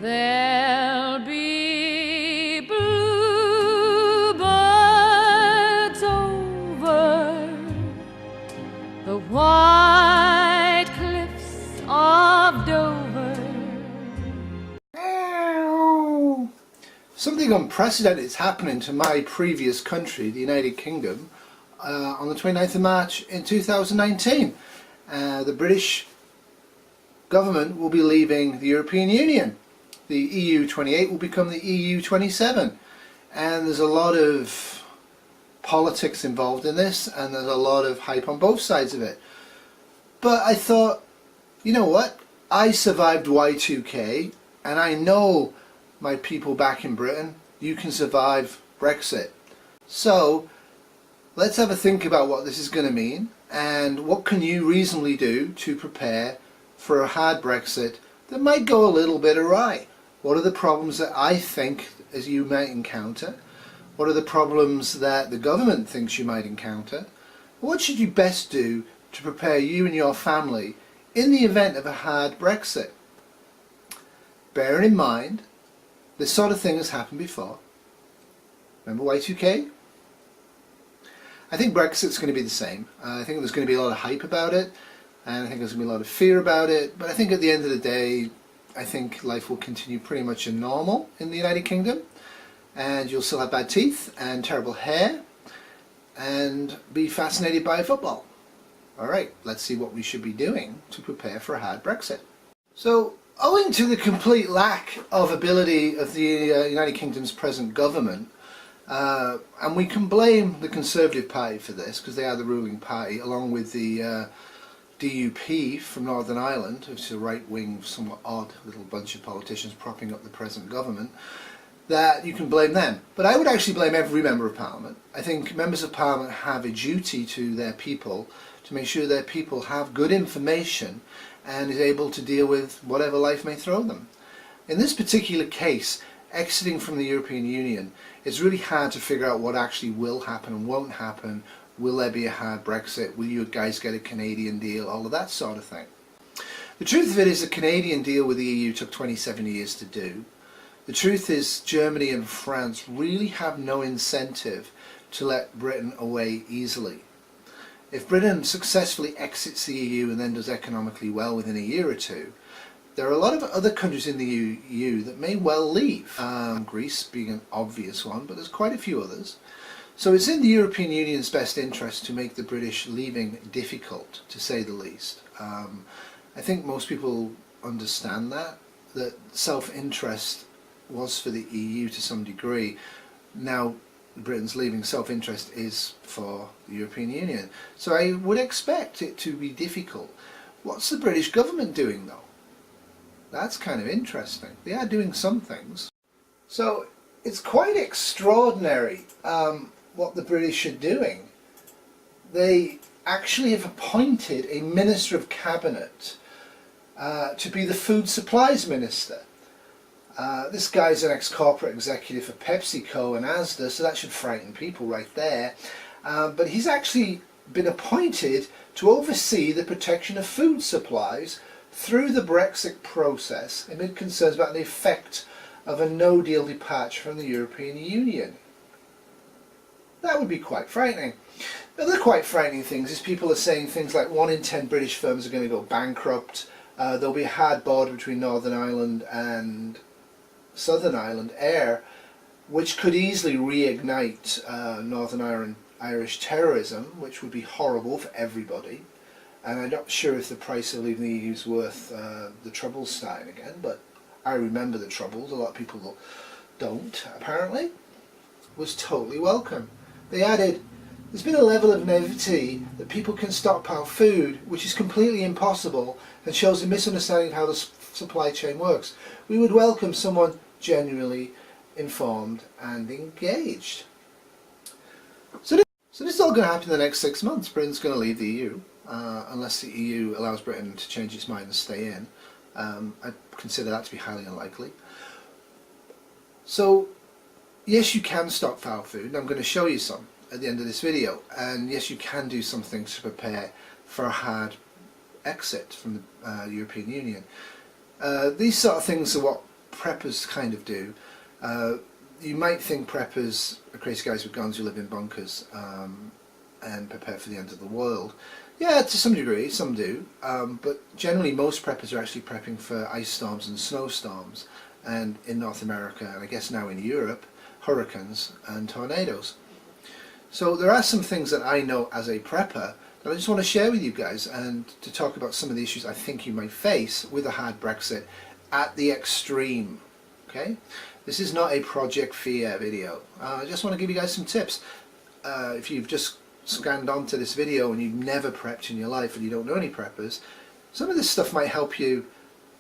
There'll be bluebirds over the white cliffs of Dover. Something unprecedented is happening to my previous country, the United Kingdom, on the 29th of March in 2019. The British government will be leaving the European Union. The EU 28 will become the EU 27. And there's a lot of politics involved in this, and there's a lot of hype on both sides of it. But I thought, you know what? I survived Y2K, and I know my people back in Britain, you can survive Brexit. So let's have a think about what this is going to mean, and what can you reasonably do to prepare for a hard Brexit that might go a little bit awry. What are the problems that I think as you might encounter? What are the problems that the government thinks you might encounter? What should you best do to prepare you and your family in the event of a hard Brexit? Bearing in mind, this sort of thing has happened before. Remember Y2K? I think Brexit's going to be the same. I think there's going to be a lot of hype about it, and I think there's going to be a lot of fear about it, but I think at the end of the day, I think life will continue pretty much as normal in the United Kingdom, and you'll still have bad teeth and terrible hair and be fascinated by football. Alright, let's see what we should be doing to prepare for a hard Brexit. So, owing to the complete lack of ability of the United Kingdom's present government, and we can blame the Conservative Party for this because they are the ruling party, along with the DUP from Northern Ireland, which is a right-wing, somewhat odd little bunch of politicians propping up the present government, that you can blame them. But I would actually blame every member of Parliament. I think members of Parliament have a duty to their people to make sure their people have good information and is able to deal with whatever life may throw them. In this particular case, exiting from the European Union, it's really hard to figure out what actually will happen and won't happen. Will there be a hard Brexit? Will you guys get a Canadian deal? All of that sort of thing. The truth of it is the Canadian deal with the EU took 27 years to do. The truth is Germany and France really have no incentive to let Britain away easily. If Britain successfully exits the EU and then does economically well within a year or two, there are a lot of other countries in the EU that may well leave. Greece being an obvious one, but there's quite a few others. So it's in the European Union's best interest to make the British leaving difficult, to say the least. I think most people understand that self-interest was for the EU to some degree. Now Britain's leaving, self-interest is for the European Union. So I would expect it to be difficult. What's the British government doing though? That's kind of interesting. They are doing some things. So it's quite extraordinary what the British are doing. They actually have appointed a Minister of Cabinet to be the Food Supplies Minister. This guy's an ex-corporate executive for PepsiCo and Asda, so that should frighten people right there. But he's actually been appointed to oversee the protection of food supplies through the Brexit process amid concerns about the effect of a no-deal departure from the European Union. That would be quite frightening. Other quite frightening things is people are saying things like 1 in 10 British firms are going to go bankrupt, there'll be a hard border between Northern Ireland and Southern Ireland air, which could easily reignite Northern Irish terrorism, which would be horrible for everybody. And I'm not sure if the price of leaving the EU is worth the troubles starting again, but I remember the troubles. A lot of people don't, apparently. Was totally welcome. They added, there's been a level of naivety that people can stockpile food, which is completely impossible and shows a misunderstanding of how the supply chain works. We would welcome someone genuinely informed and engaged. So this is all going to happen in the next 6 months. Britain's going to leave the EU, unless the EU allows Britain to change its mind and stay in. I consider that to be highly unlikely. So yes, you can stockpile food, and I'm going to show you some at the end of this video. And yes, you can do some things to prepare for a hard exit from the European Union. These sort of things are what preppers kind of do. You might think preppers are crazy guys with guns who live in bunkers and prepare for the end of the world. Yeah, to some degree, some do, but generally most preppers are actually prepping for ice storms and snowstorms, and in North America, and I guess now in Europe, hurricanes and tornadoes. So there are some things that I know as a prepper that I just want to share with you guys, and to talk about some of the issues I think you might face with a hard Brexit at the extreme. Okay, this is not a Project Fear video. I just want to give you guys some tips. If you've just scanned onto this video and you've never prepped in your life and you don't know any preppers, some of this stuff might help you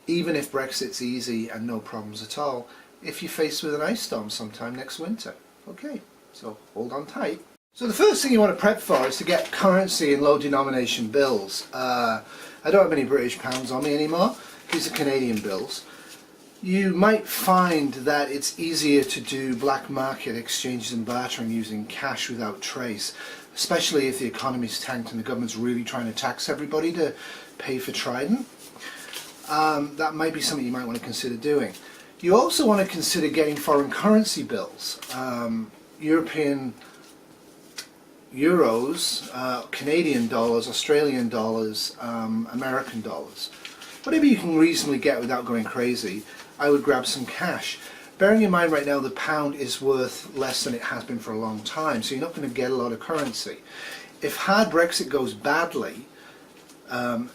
even if Brexit's easy and no problems at all if you're faced with an ice storm sometime next winter. Okay, so hold on tight. So the first thing you want to prep for is to get currency in low denomination bills. I don't have any British pounds on me anymore. These are Canadian bills. You might find that it's easier to do black market exchanges and bartering using cash without trace, especially if the economy's tanked and the government's really trying to tax everybody to pay for Trident. That might be something you might want to consider doing. You also want to consider getting foreign currency bills. European euros, Canadian dollars, Australian dollars, American dollars. Whatever you can reasonably get without going crazy, I would grab some cash. Bearing in mind right now the pound is worth less than it has been for a long time, so you're not going to get a lot of currency. If hard Brexit goes badly, the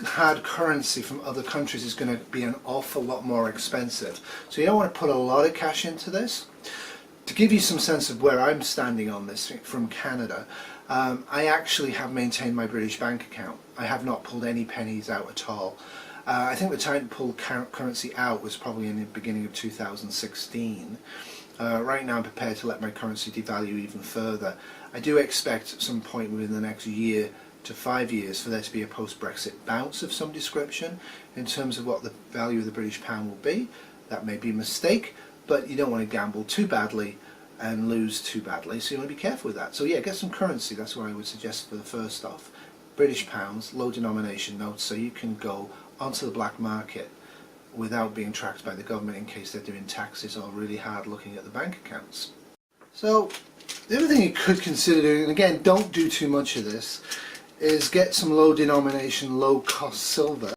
hard currency from other countries is going to be an awful lot more expensive. So you don't want to put a lot of cash into this. To give you some sense of where I'm standing on this from Canada, I actually have maintained my British bank account. I have not pulled any pennies out at all. I think the time to pull currency out was probably in the beginning of 2016. Right now I'm prepared to let my currency devalue even further. I do expect at some point within the next year to 5 years for there to be a post-Brexit bounce of some description in terms of what the value of the British pound will be. That may be a mistake, but you don't want to gamble too badly and lose too badly, so you want to be careful with that. So yeah, get some currency. That's what I would suggest for the first off. British pounds, low denomination notes, so you can go onto the black market without being tracked by the government in case they're doing taxes or really hard looking at the bank accounts. So the other thing you could consider doing, and again don't do too much of this, is get some low denomination, low cost silver.